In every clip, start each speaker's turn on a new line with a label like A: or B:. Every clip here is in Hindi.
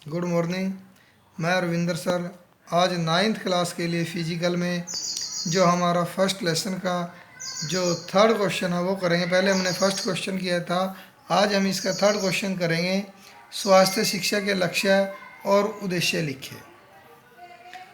A: Good morning. मैं रविंदर सर आज नाइन्थ क्लास के लिए फिजिकल में जो हमारा फर्स्ट लेसन का जो थर्ड क्वेश्चन है वो करेंगे। पहले हमने फर्स्ट क्वेश्चन किया था, आज हम इसका थर्ड क्वेश्चन करेंगे। स्वास्थ्य शिक्षा के लक्ष्य और उद्देश्य लिखिए।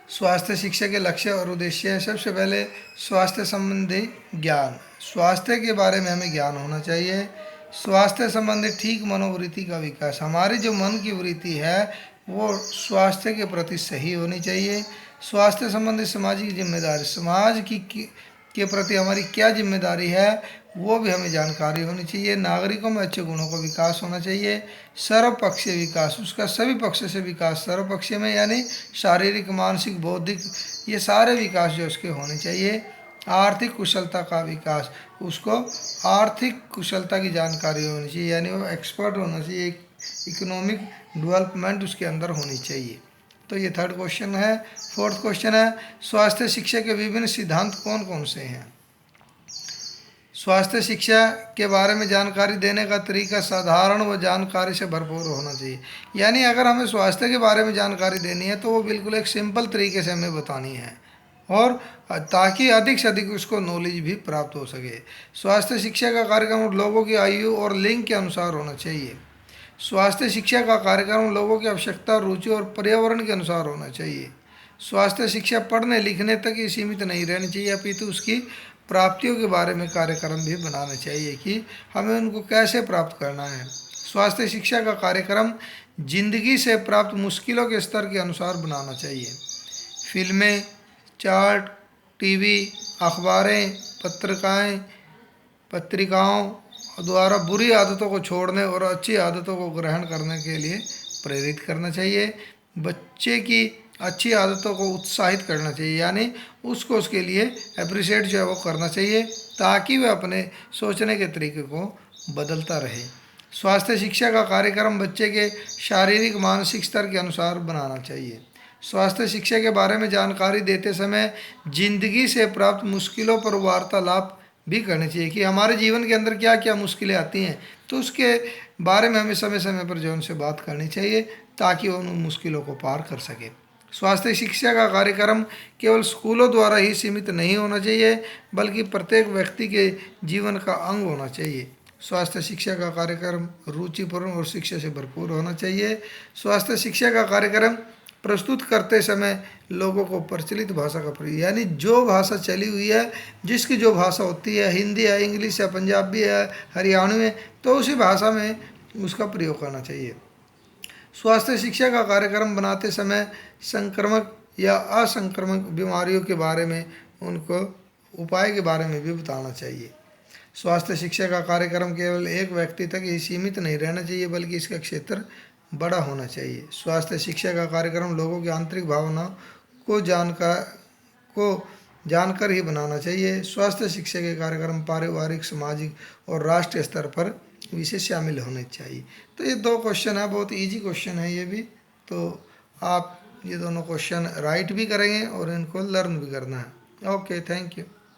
A: स्वास्थ्य शिक्षा के लक्ष्य और उद्देश्य, सबसे पहले स्वास्थ्य संबंधी ज्ञान। स्वास्थ्य के बारे में हमें ज्ञान होना चाहिए। स्वास्थ्य संबंधी ठीक मनोवृत्ति का विकास, हमारी जो मन की वृत्ति है वो स्वास्थ्य के प्रति सही होनी चाहिए। स्वास्थ्य संबंधी सामाजिक जिम्मेदारी, समाज के प्रति हमारी क्या जिम्मेदारी है वो भी हमें जानकारी होनी चाहिए। नागरिकों में अच्छे गुणों का विकास होना चाहिए। सर्वपक्षीय विकास, उसका सभी पक्ष से विकास, सर्वपक्षीय में यानी शारीरिक, मानसिक, बौद्धिक, ये सारे विकास जो उसके होने चाहिए। आर्थिक कुशलता का विकास, उसको आर्थिक कुशलता की जानकारी होनी चाहिए, यानी वो एक्सपर्ट होना चाहिए। इकोनॉमिक डेवलपमेंट उसके अंदर होनी चाहिए। तो ये थर्ड क्वेश्चन है। फोर्थ क्वेश्चन है, स्वास्थ्य शिक्षा के विभिन्न सिद्धांत कौन कौन से हैं। स्वास्थ्य शिक्षा के बारे में जानकारी देने का तरीका साधारण व जानकारी से भरपूर होना चाहिए। यानी अगर हमें स्वास्थ्य के बारे में जानकारी देनी है तो वो बिल्कुल एक सिंपल तरीके से हमें बतानी है, और ताकि अधिक से अधिक उसको नॉलेज भी प्राप्त हो सके। स्वास्थ्य शिक्षा का कार्यक्रम लोगों की आयु और लिंग के अनुसार होना चाहिए। स्वास्थ्य शिक्षा का कार्यक्रम लोगों की आवश्यकता, रुचि और पर्यावरण के अनुसार होना चाहिए। स्वास्थ्य शिक्षा पढ़ने लिखने तक ही सीमित नहीं रहनी चाहिए, अपितु उसकी प्राप्तियों के बारे में कार्यक्रम भी बनाना चाहिए कि हमें उनको कैसे प्राप्त करना है। स्वास्थ्य शिक्षा का कार्यक्रम जिंदगी से प्राप्त मुश्किलों के स्तर के अनुसार बनाना चाहिए। फिल्में, चार्ट, टीवी, अखबारें, पत्रिकाओं द्वारा बुरी आदतों को छोड़ने और अच्छी आदतों को ग्रहण करने के लिए प्रेरित करना चाहिए। बच्चे की अच्छी आदतों को उत्साहित करना चाहिए, यानी उसको उसके लिए अप्रिशिएट जो है वो करना चाहिए, ताकि वह अपने सोचने के तरीके को बदलता रहे। स्वास्थ्य शिक्षा का कार्यक्रम बच्चे के शारीरिक, मानसिक स्तर के अनुसार बनाना चाहिए। स्वास्थ्य शिक्षा के बारे में जानकारी देते समय जिंदगी से प्राप्त मुश्किलों पर वार्तालाप भी करनी चाहिए कि हमारे जीवन के अंदर क्या क्या मुश्किलें आती हैं, तो उसके बारे में हमें समय समय पर जो उनसे बात करनी चाहिए, ताकि वो उन मुश्किलों को पार कर सके। स्वास्थ्य शिक्षा का कार्यक्रम केवल स्कूलों द्वारा ही सीमित नहीं होना चाहिए, बल्कि प्रत्येक व्यक्ति के जीवन का अंग होना चाहिए। स्वास्थ्य शिक्षा का कार्यक्रम रुचिपूर्ण और शिक्षा से भरपूर होना चाहिए। स्वास्थ्य शिक्षा का कार्यक्रम प्रस्तुत करते समय लोगों को प्रचलित भाषा का प्रयोग, यानी जो भाषा चली हुई है, जिसकी जो भाषा होती है, हिंदी है, इंग्लिश है, पंजाबी है, हरियाणवी है, तो उसी भाषा में उसका प्रयोग करना चाहिए। स्वास्थ्य शिक्षा का कार्यक्रम बनाते समय संक्रामक या असंक्रामक बीमारियों के बारे में, उनको उपाय के बारे में भी बताना चाहिए। स्वास्थ्य शिक्षा का कार्यक्रम केवल एक व्यक्ति तक ही सीमित नहीं रहना चाहिए, बल्कि इसका क्षेत्र बड़ा होना चाहिए। स्वास्थ्य शिक्षा का कार्यक्रम लोगों की आंतरिक भावनाओं को जानकर ही बनाना चाहिए। स्वास्थ्य शिक्षा के कार्यक्रम पारिवारिक, सामाजिक और राष्ट्रीय स्तर पर विशेष शामिल होने चाहिए। तो ये दो क्वेश्चन है, बहुत इजी क्वेश्चन है ये भी। तो आप ये दोनों क्वेश्चन राइट भी करेंगे और इनको लर्न भी करना है। Okay, thank you.